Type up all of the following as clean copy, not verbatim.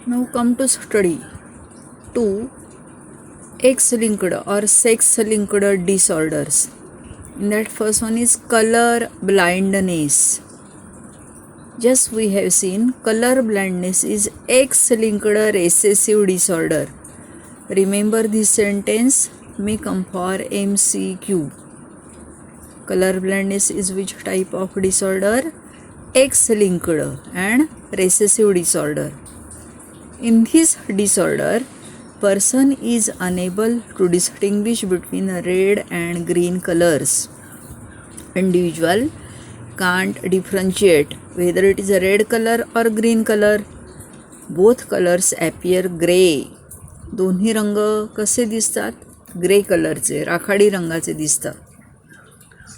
Now come to study 2 X-linked or sex-linked disorders. In that first one is color blindness. Just we have seen color blindness is X-linked recessive disorder. Remember this sentence may come for MCQ. Color blindness is which type of disorder? X-linked and recessive disorder. In this disorder, person is unable to distinguish between red and green colors. Individual can't differentiate whether it is a red color or green color. Both colors appear gray. दोन्ही रंग कसे दिसतात? Grey कलरचे, राखाडी रंगाचे दिसतात.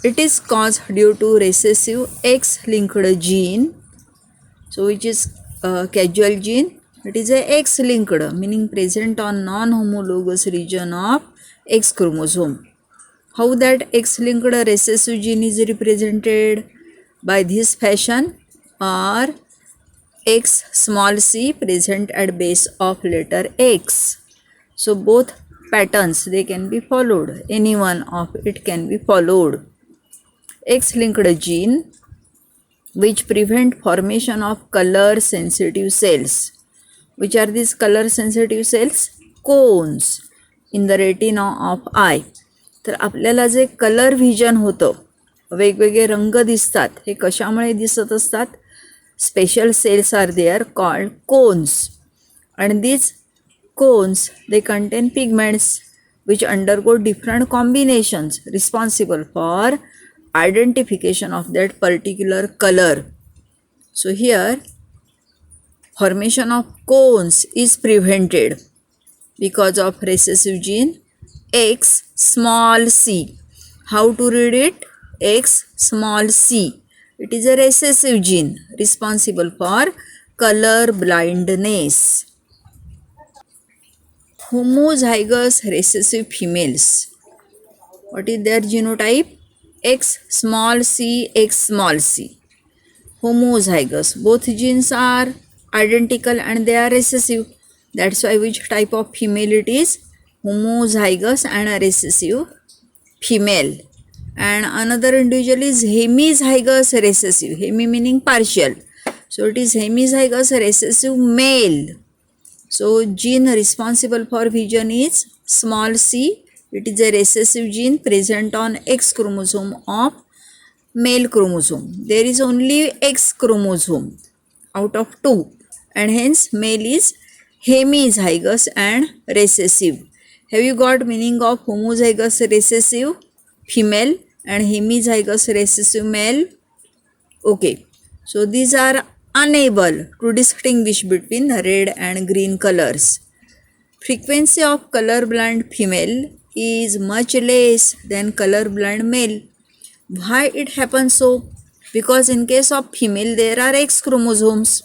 It is caused due to recessive X-linked gene. So which is casual gene? It is a X-linked, meaning present on non-homologous region of X chromosome. How that X-linked recessive gene is represented? By this fashion, or X small c present at base of letter X. So both patterns they can be followed. Any one of it can be followed. X-linked gene which prevent formation of color sensitive cells. Which are these color sensitive cells? Cones in the retina of eye. तर आपल्याला जे colour vision होतं, वेगवेगळे रंग दिसतात, हे कशामुळे दिसत असतात? Special cells are there called cones, and these cones they contain pigments which undergo different combinations responsible for identification of that particular color. So here formation of cones is prevented because of recessive gene X small c. How to read it? X small c. It is a recessive gene responsible for color blindness. Homozygous recessive females. What is their genotype? X small c, X small c. Homozygous. Both genes are identical and they are recessive. That's why which type of female it is? Homozygous and a recessive female. And another individual is hemizygous recessive. Hemi meaning partial. So it is hemizygous recessive male. So gene responsible for vision is small c. It is a recessive gene present on X chromosome of male chromosome. There is only X chromosome out of 2, and hence male is hemizygous and recessive. Have you got meaning of homozygous recessive female and hemizygous recessive male? Okay, so these are unable to distinguish between red and green colors. Frequency of colorblind female is much less than colorblind male. Why it happens so? Because in case of female there are X chromosomes.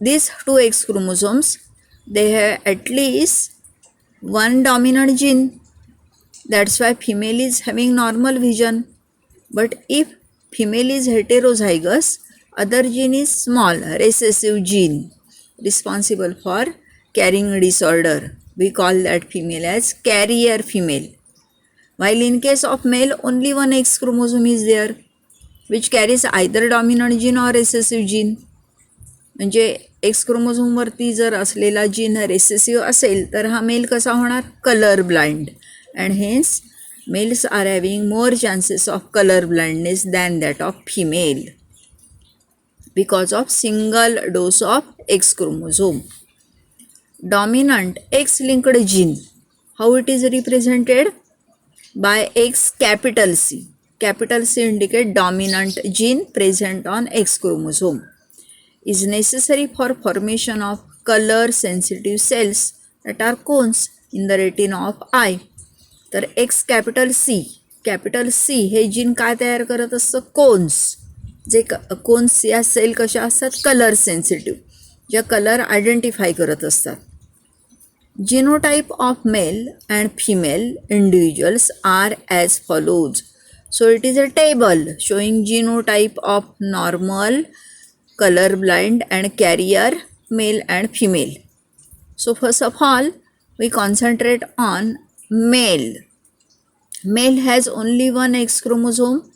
These 2 X chromosomes, they have at least one dominant gene. That's why female is having normal vision. But if female is heterozygous, other gene is small recessive gene responsible for carrying disorder. We call that female as carrier female. While in case of male, only one X chromosome is there which carries either dominant gene or recessive gene. म्हणजे x क्रोमोझोमवरती जर असलेला gene recessive असेल तर हा male कसा होणार? Colour blind. And hence males are having more chances of colour blindness than that of female because of single dose of X chromosome. Dominant X linked gene, how it is represented? By X capital C. Capital C indicate dominant gene present on X chromosome is necessary for formation of color sensitive cells that are cones in the retina of eye. तर X capital C हे gene काय तयार करत असतं? Cons. जे cons या cell कशा असतात? Colour sensitive, ज्या colour identify करत असतात. Genotype of male and female individuals are as follows. So it is a table showing genotype of normal color blind and carrier, male and female. So first of all, we concentrate on male. Male has only one X chromosome.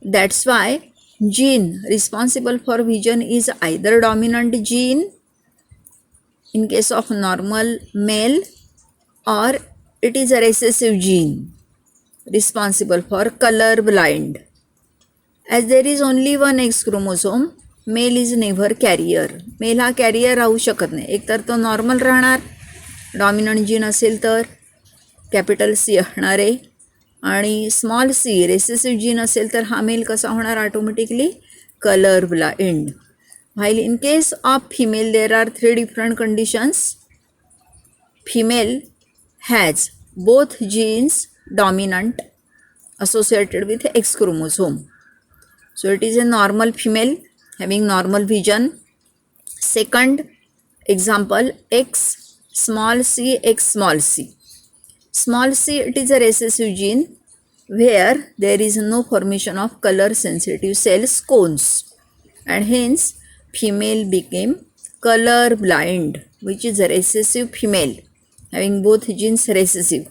That's why gene responsible for vision is either dominant gene in case of normal male, or it is a recessive gene responsible for color blind. As there is only one X chromosome, male is never carrier. Male हा carrier राहू शकत नाही. एकतर तो normal राहणार dominant gene असेल तर, capital C असणार आहे, आणि स्मॉल सी रेसेसिव्ह जीन असेल तर हा मेल कसा होणार automatically colour blind. While in case of female there are 3 different conditions. Female has both genes dominant associated with X chromosome. So it is a normal female having normal vision. Second example, X small c, X small c. Small c, it is a recessive gene where there is no formation of color sensitive cells, cones, and hence female became color blind, which is a recessive female having both genes recessive.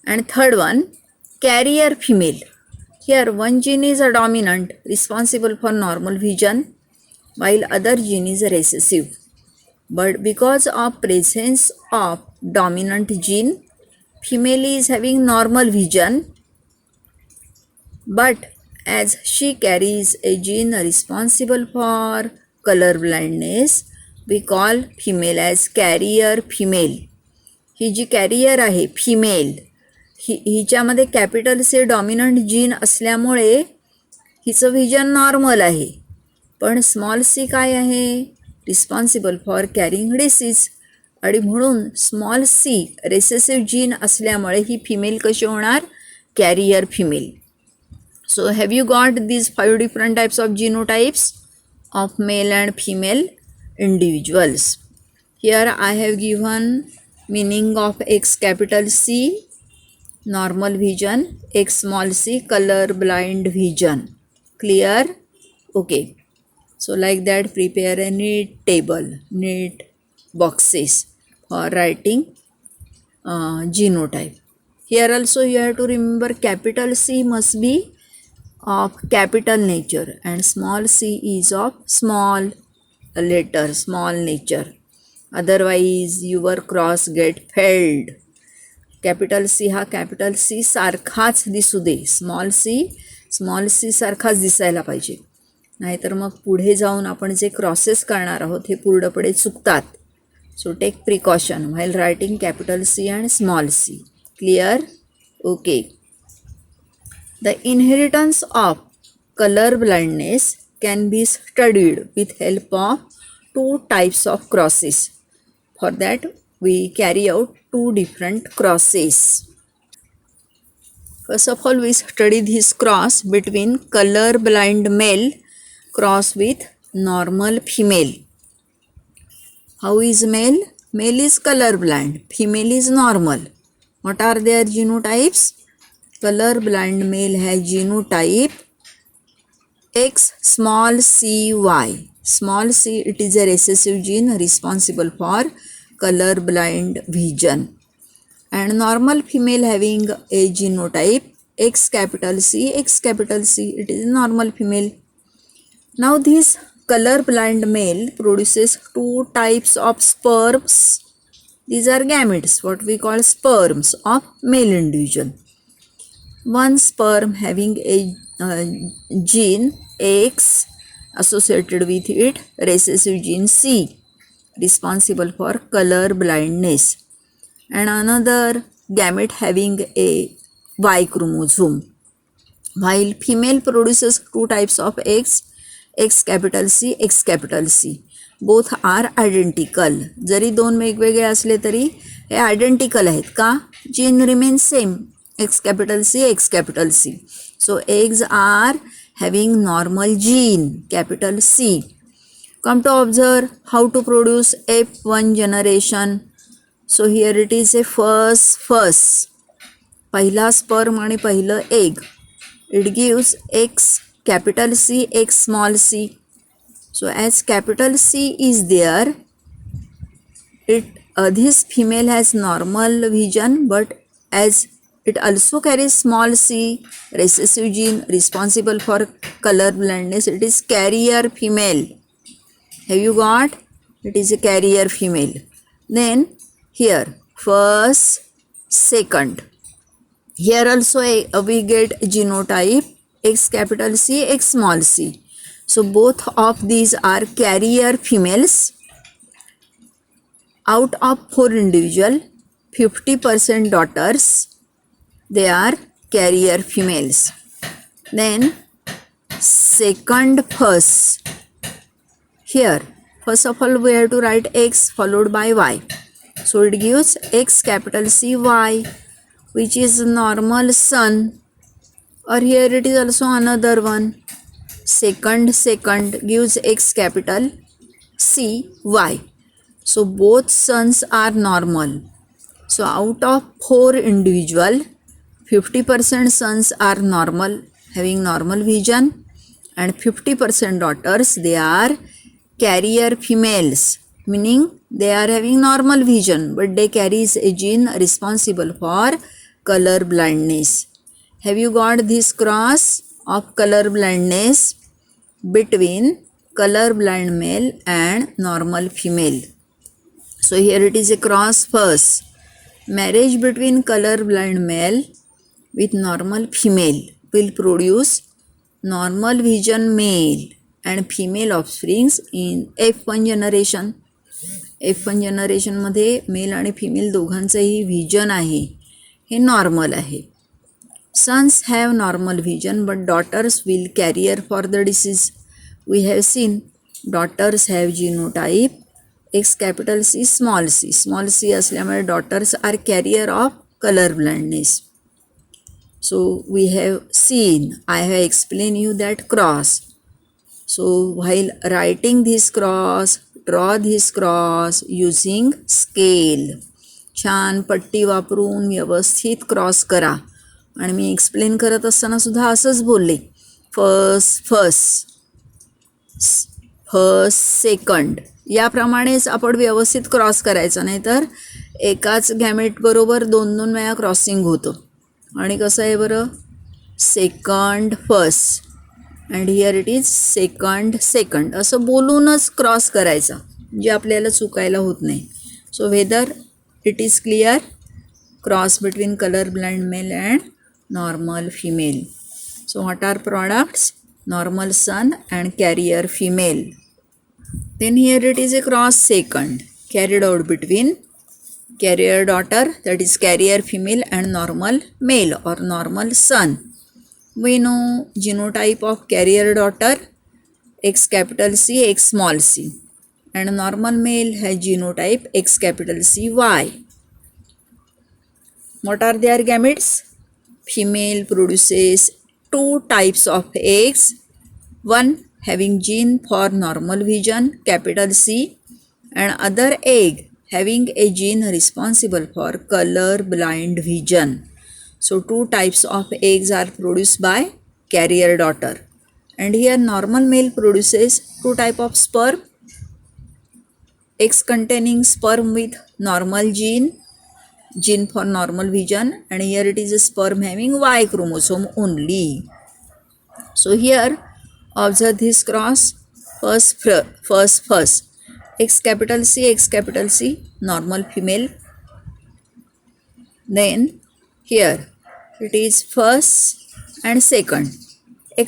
And third one, carrier female. Here one gene is a dominant responsible for normal vision while other gene is a recessive. But because of presence of dominant gene, female is having normal vision, but as she carries a gene responsible for color blindness, we call female as carrier female. He ji career आहे female, हिच्यामध्ये capital से dominant gene असल्यामुळे हिचं vision normal आहे, पण small C काय आहे responsible for carrying disease, आणि म्हणून स्मॉल सी रेसेसिव्ह जीन असल्यामुळे ही फिमेल कशी होणार carrier female. So have you got these 5 different types of genotypes of male and female individuals. Here I have given meaning of X capital C normal vision, X small c color blind vision. Clear? Okay, so like that prepare a neat table, neat boxes for writing genotype. Here also you have to remember capital C must be of capital nature and small c is of small letter, small nature. Otherwise your cross get failed. Capital C हा capital सी सारखाच दिसू दे, small C सारखाच दिसायला पाहिजे, नाहीतर मग पुढे जाऊन आपण जे क्रॉसेस करणार आहोत हे पूर्णपणे चुकतात. So take precaution while writing capital C and small C. Clear? Okay. The inheritance of colour blindness can be studied with help of 2 types of crosses. For that we carry out 2 different crosses. First of all, we study this cross between color blind male cross with normal female. How is male? Male is color blind, female is normal. What are their genotypes? Color blind male has genotype X small cy. Small c, it is a recessive gene responsible for color blind vision, and normal female having a genotype X capital C, it is normal female. Now this color blind male produces 2 types of sperms. These are gametes, what we call sperms of male individual. One sperm having a gene X associated with it recessive gene C responsible for color blindness, and another gamete having a Y chromosome, while female produces 2 types of X capital C. Both are identical. जरी 2 वेगवेगळे असले तरी हे identical आहेत का? Gene remain same X capital C. So eggs are having normal gene capital C. Come to observe how to produce F1 generation. So here it is a first पहिला sperm आणि पहिलं egg. It gives X capital C, X small c. So as capital C is there, this female has normal vision, but as it also carries small c, recessive gene responsible for color blindness, it is carrier female. Have you got? It is a carrier female. Then here first, second. Here also we get genotype X capital C, X small c. So both of these are carrier females. Out of 4 individual, 50% daughters, they are carrier females. Then second, first. Here first of all we have to write X followed by Y. So it gives X capital C Y, which is normal son, or here it is also another one. Second gives X capital C Y. So both sons are normal. So out of 4 individual, 50% sons are normal, having normal vision, and 50% daughters, they are carrier females, meaning they are having normal vision, but they carries a gene responsible for color blindness. Have you got this cross of color blindness between color blind male and normal female? So here it is a cross first. Marriage between color blind male with normal female will produce normal vision male and female offsprings in F1 generation. F1 generation मध्ये mail आणि female दोघांचंही vision आहे, हे normal आहे. Sons have normal vision but daughters will carrier for the disease. We have seen daughters have genotype X capital C small c. Small c असल्यामुळे daughters are carrier of color blindness. So we have seen, I have explained you that cross. So while writing this cross, draw this cross using scale. छान पट्टी वापरून व्यवस्थित cross करा. आणि मी explain करत असताना सुद्धा असंच बोलले, फर्स्ट सेकंड याप्रमाणेच आपण व्यवस्थित क्रॉस करायचं, नाही तर एकाच गॅमेट बरोबर 2-2 वेळा क्रॉसिंग होतं. आणि कसं आहे बरं, second first and here it is second असं बोलूनच क्रॉस करायचा, म्हणजे आपल्याला चुकायला होत नाही. So whether it is clear, cross between colour blind mail and normal female. So what are products? Normal son and carrier female. Then here it is a cross second carried out between carrier daughter, that is carrier female, and normal male or normal son. We know genotype of carrier daughter X capital C, X small c, and normal male has genotype X capital C, Y. What are their gametes? Female produces 2 types of eggs, one having gene for normal vision capital C, and other egg having a gene responsible for color blind vision. So 2 types of eggs are produced by carrier daughter, and here normal male produces 2 type of sperm, X containing sperm with normal gene for normal vision, and here it is a sperm having Y chromosome only. So here observe this cross, first X capital C normal female. Then here it is first and second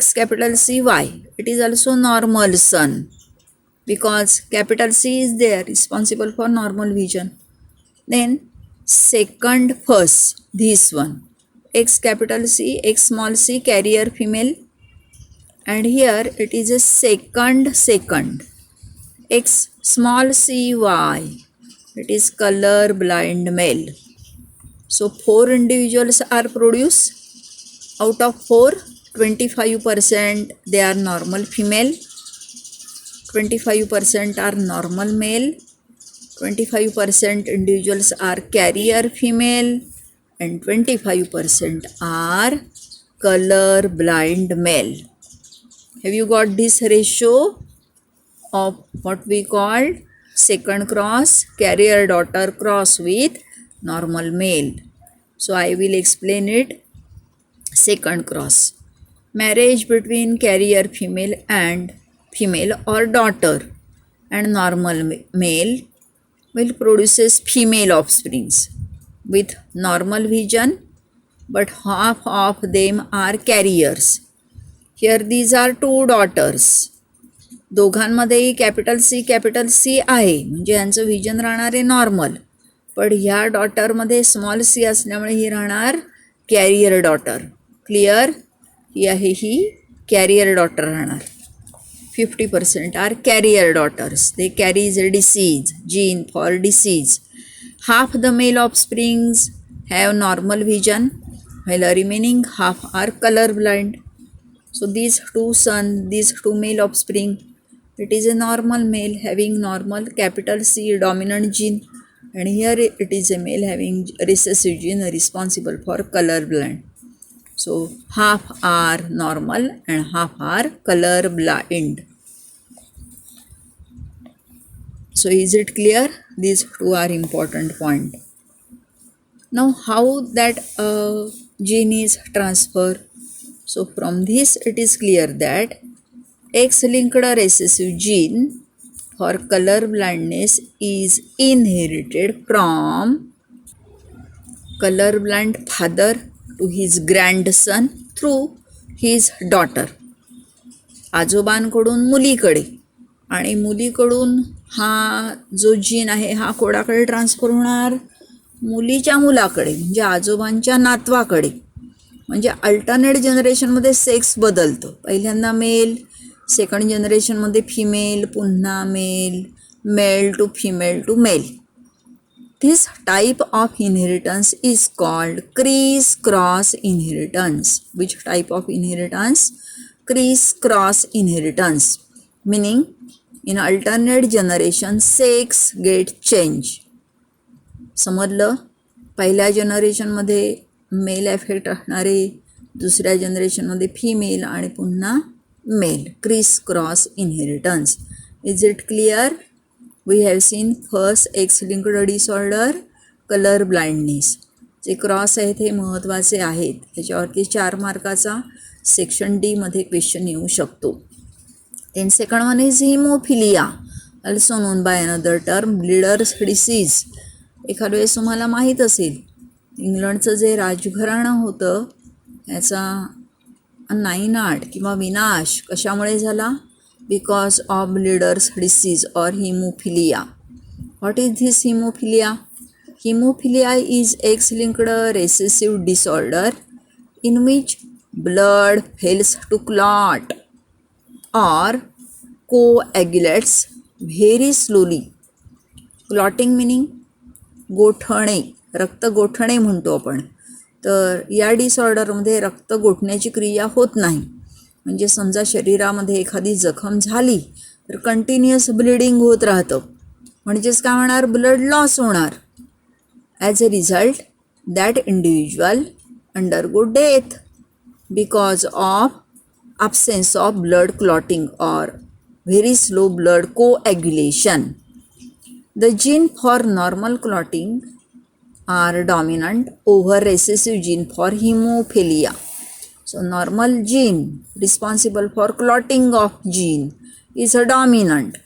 X capital C Y, it is also normal son because capital C is there responsible for normal vision. Then second first, this one X capital C, X small c, carrier female, and here it is a second X small c Y, it is color blind male. So 4 individuals are produced. Out of 4, 25% they are normal female, 25% are normal male, 25% individuals are carrier female, and 25% are color blind male. Have you got this ratio? of what we called second cross, carrier daughter cross with normal male. So I will explain it. Second cross, marriage between carrier female and female or daughter and normal male will produces female offsprings with normal vision, but half of them are carriers. Here these are two daughters. दोघांमध्येही capital C आहे, म्हणजे यांचं vision राहणार आहे normal, पण ह्या डॉटरमध्ये small C असल्यामुळे ही राहणार कॅरियर डॉटर. क्लिअर? ही आहे ही कॅरियर डॉटर राहणार. 50% are carrier daughters. They carries disease, gene for disease. Half the male offsprings have normal vision while remaining half are color blind. So these two male offspring, it is a normal male having normal capital C dominant gene, and here it is a male having recessive gene responsible for color blind. So half are normal and half are color blind. So is it clear? These two are important point. Now how that gene is transferred? So from this it is clear that X-linked recessive gene for color blindness is inherited from colorblind father to his grandson through his daughter. आजोबांकडून मुलीकडे आणि मुलीकडून हा जो gene आहे हा कोणाकडे transfer होणार? मुलीच्या मुलाकडे, म्हणजे आजोबांच्या नातवाकडे. म्हणजे अल्टरनेट जनरेशनमध्ये सेक्स बदलतं. पहिल्यांदा मेल, सेकंड जनरेशनमध्ये फिमेल, पुन्हा male, male to female to male. This type of inheritance is called criss-cross inheritance. Which type of inheritance? Criss-cross inheritance. Meaning, in alternate generation, sex get change. समजलं? पहिल्या जनरेशनमध्ये mail effect असणारे, दुसऱ्या जनरेशनमध्ये female आणि पुन्हा male. Criss cross inheritance. Is it clear? We have seen first X linked disorder, colour blindness. जे cross आहेत हे महत्त्वाचे आहेत. ह्याच्यावरती 4 मार्काचा सेक्शन डी मध्ये क्वेश्चन येऊ शकतो. Then second one is haemophilia, also known by another term bleeders disease. एखाद्या वेळेस तुम्हाला माहीत असेल, इंग्लंडचं जे राजघराणं होतं याचा नायनाट किंवा विनाश कशामुळे झाला? बिकॉज ऑफ ब्लीडर्स डिसीज और haemophilia. What is this haemophilia? Haemophilia is X-linked recessive disorder in which blood fails to clot or coagulates very slowly. Clotting meaning गोठणे, रक्त गोठणे म्हणतो आपण. तर या डिसऑर्डरमध्ये रक्त गोठण्याची क्रिया होत नाही. म्हणजे समजा शरीरामध्ये एखादी जखम झाली तर कंटिन्युअस ब्लिडिंग होत राहतं, म्हणजेच काय होणार? ब्लड लॉस होणार. As a result that individual undergo death because of absence of blood clotting or very slow blood coagulation. The gene for normal clotting are dominant over recessive gene for hemophilia. So normal gene responsible for clotting of gene is a dominant,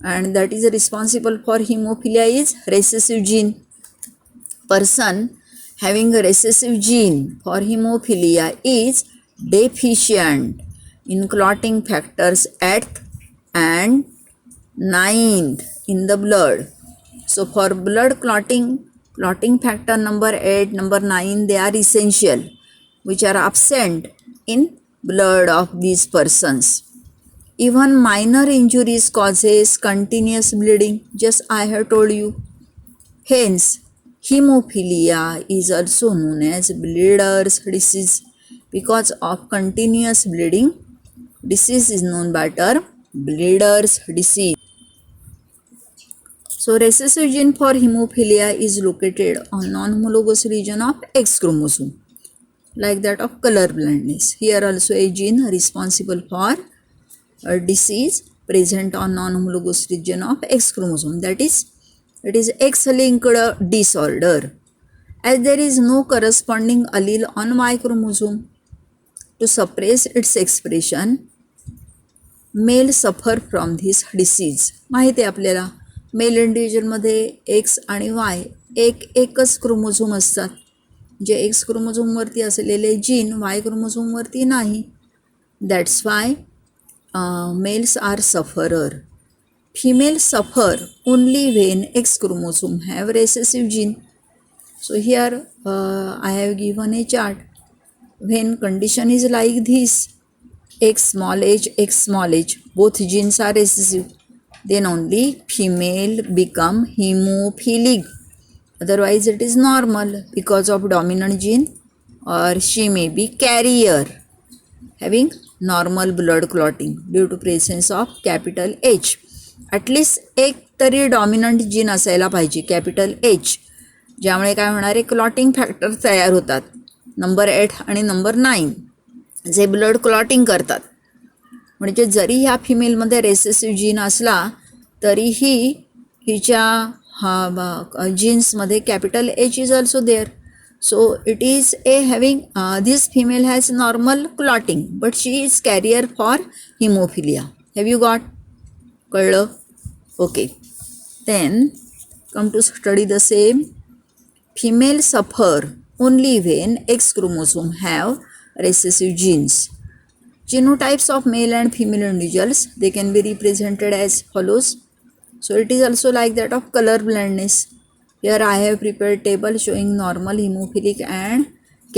and that is responsible for hemophilia is recessive gene. Person having a recessive gene for hemophilia is deficient in clotting factors 8th and 9th in the blood. So for blood clotting factor number 8, number 9, they are essential, which are absent in blood of these persons. Even minor injuries causes continuous bleeding, just I have told you. Hence, hemophilia is also known as bleeder's disease. Because of continuous bleeding, disease is known by term bleeder's disease. So recessive gene for hemophilia is located on non-homologous region of X chromosome, like that of color blindness. Here also a gene responsible for a disease present on non-homologous region of X chromosome. That is, it is X-linked disorder, as there is no corresponding allele on Y chromosome. To suppress its expression, male suffer from this disease. माहिती आहे आपल्याला mail इंडिव्हिज्युअलमध्ये x आणि वाय एकच chromosome असतात. जे x क्रोमोझोमवरती असलेले gene Y क्रोमोझोमवरती नाही. That's why males are sufferer. Female suffer only when X chromosome have recessive gene. So here I have given a chart. When condition is like this, X small h, both genes are recessive, then only female become hemophilic. Otherwise it is normal because of dominant gene, or she may be carrier having normal blood clotting due to presence of capital H. At least एक तरी dominant gene असायला पाहिजे, capital H, ज्यामुळे काय होणार आहे, clotting factor तयार होतात, नंबर 8 आणि नंबर 9, जे ब्लड क्लॉटिंग करतात. म्हणजे जरी ह्या फिमेलमध्ये रेसेसिव्ह जीन असला तरीही हिच्या जीन्समध्ये capital H is also there. So it is a having this female has normal clotting but she is carrier for haemophilia. Have you got? कळलं? Okay. Then come to study the same. Female suffer only when X chromosome have recessive genes. Genotypes of male and female individuals, they can be represented as follows. So it is also like that of color blindness. Here I have prepared table showing normal hemophilic and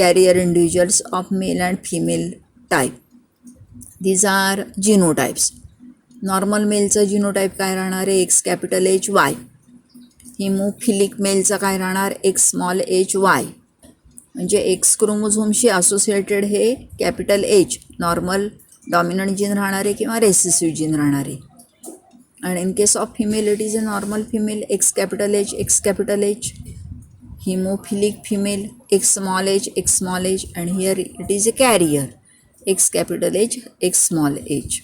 carrier individuals of male and female type. These are genotypes. Normal male चा genotype काय राहणार आहे, X capital H Y. Hemophilic male चा काय राहणार, X small h Y. म्हणजे X क्रोमोझोमशी associated हे capital H normal dominant gene राहणारे किंवा रेसेसिव्ह जीन राहणारे. आणि in case of female it is a normal female, X capital H. Haemophilic female, X small h, and here it is a carrier, X capital H, X small h.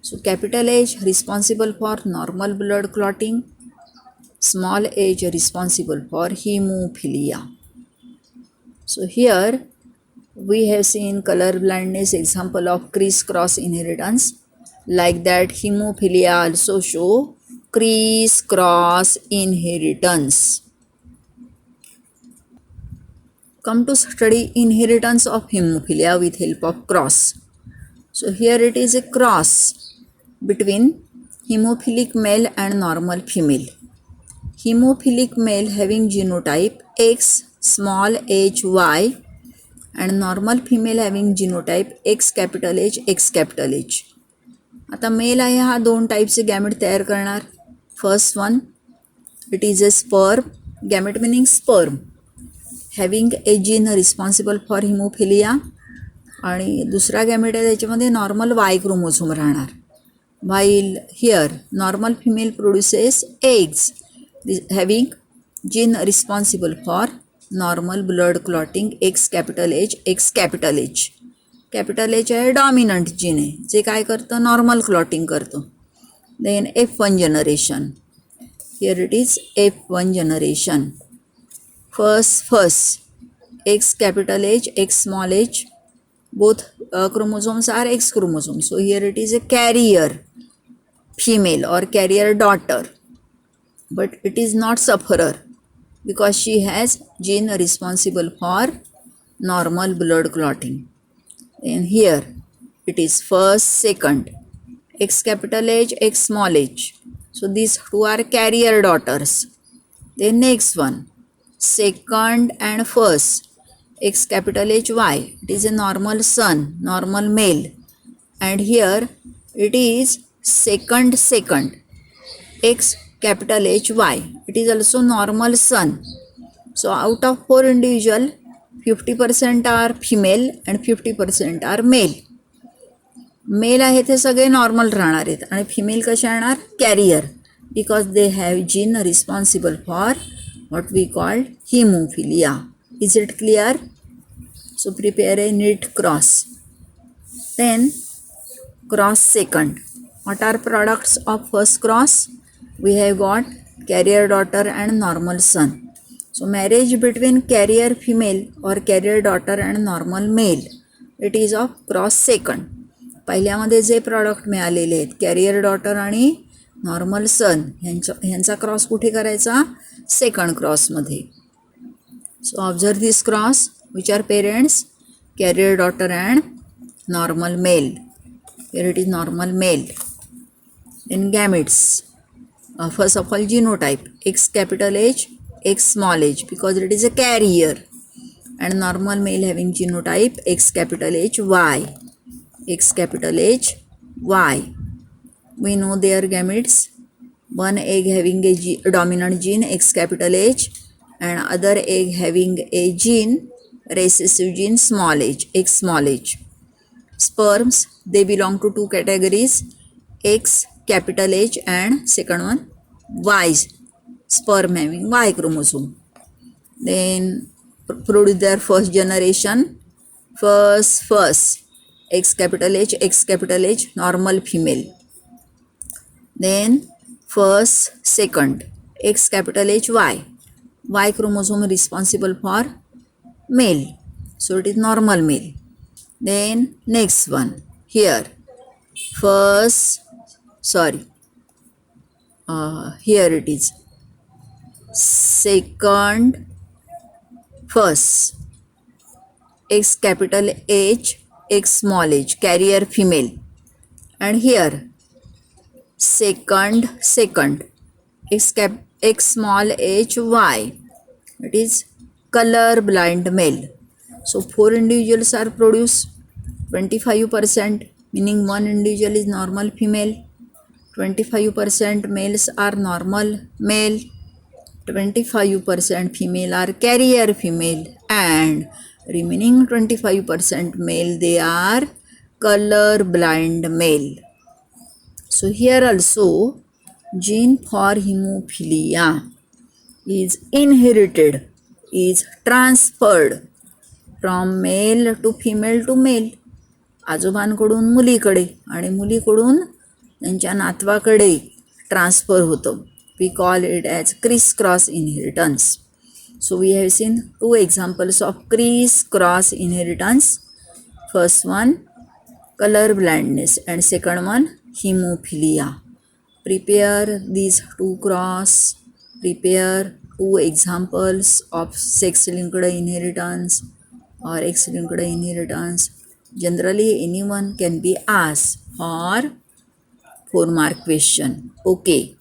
So capital H responsible for normal blood clotting, small h responsible for hemophilia. So here we have seen color blindness, example of criss-cross inheritance. Like that, hemophilia also show criss-cross inheritance. Come to study inheritance of hemophilia with help of cross. So here it is a cross between hemophilic male and normal female. Hemophilic male having genotype X small h y and normal female having genotype X capital H, X capital H. आता male आहे हा दोन टाईपचे gamete तयार करणार. First one, it is a sperm. Gamete meaning sperm having a gene responsible for haemophilia. आणि दुसरा gamete आहे त्याच्यामध्ये नॉर्मल वाय क्रोमोझोम राहणार. While here normal female produces eggs having gene responsible for normal blood clotting X capital H, X capital H. Capital H आहे dominant gene आहे जे काय करतं, नॉर्मल क्लॉटिंग करतं. Then F1 generation. Here it is F1 generation. First X capital H, X small h, both chromosomes are X chromosomes. So here it is a carrier female or carrier daughter, but it is not sufferer because she has gene responsible for normal blood clotting. And here it is first, second, X capital H, X small h. So these two are carrier daughters. Then next one, second and first, X capital H Y. It is a normal son, normal male. And here it is second, X capital H Y. It is also normal son. So out of 4 individual, 50% are female and 50% are male. Mail आहे ते सगळे normal राहणार आहेत आणि female कसे राहणार, carrier, because they have gene responsible for what we call hemophilia. Is it clear? So prepare a neat cross. Then cross second. What are products of first cross? We have got carrier daughter and normal son. So marriage between carrier female or carrier daughter and normal male, it is of cross second. पहिल्यामध्ये जे product मिळालेले आहेत carrier daughter आणि normal son ह्यांचा cross कुठे करायचा? Second क्रॉसमध्ये. So observe this cross, which are parents, carrier daughter and normal male. Here it is normal male. Then gametes. First of all, genotype, X capital H, X small h, because it is a carrier, and normal male having genotype X capital H, Y, X capital H, Y. We know their gametes. One egg having a dominant gene X capital H, and other egg having a gene, recessive gene small h, X small h. Sperms, they belong to two categories, X capital H and second one Y, sperm having Y chromosome. Then produce their first generation, first X capital H, normal female. Then first second X capital H, Y chromosome responsible for male, so it is normal male. Then next one here, here it is second first X capital H, X small h, carrier female, and here second X small h, Y, it is color blind male. So 4 individuals are produced, 25%, meaning one individual is normal female, 25% males are normal male, 25% female are carrier female, and remaining 25% male, they are color blind male. So here also gene for hemophilia is inherited, is transferred from male to female to male. आजोबांकडून मुलीकडे आणि मुलीकडून त्यांच्या नातवाकडे transfer होतं. We call it as criss-cross inheritance. So we have seen two examples of criss-cross inheritance. First one, color blindness, and second one, hemophilia. Prepare these two examples of sex-linked inheritance or X-linked inheritance. Generally anyone can be asked for 4-mark question. Okay.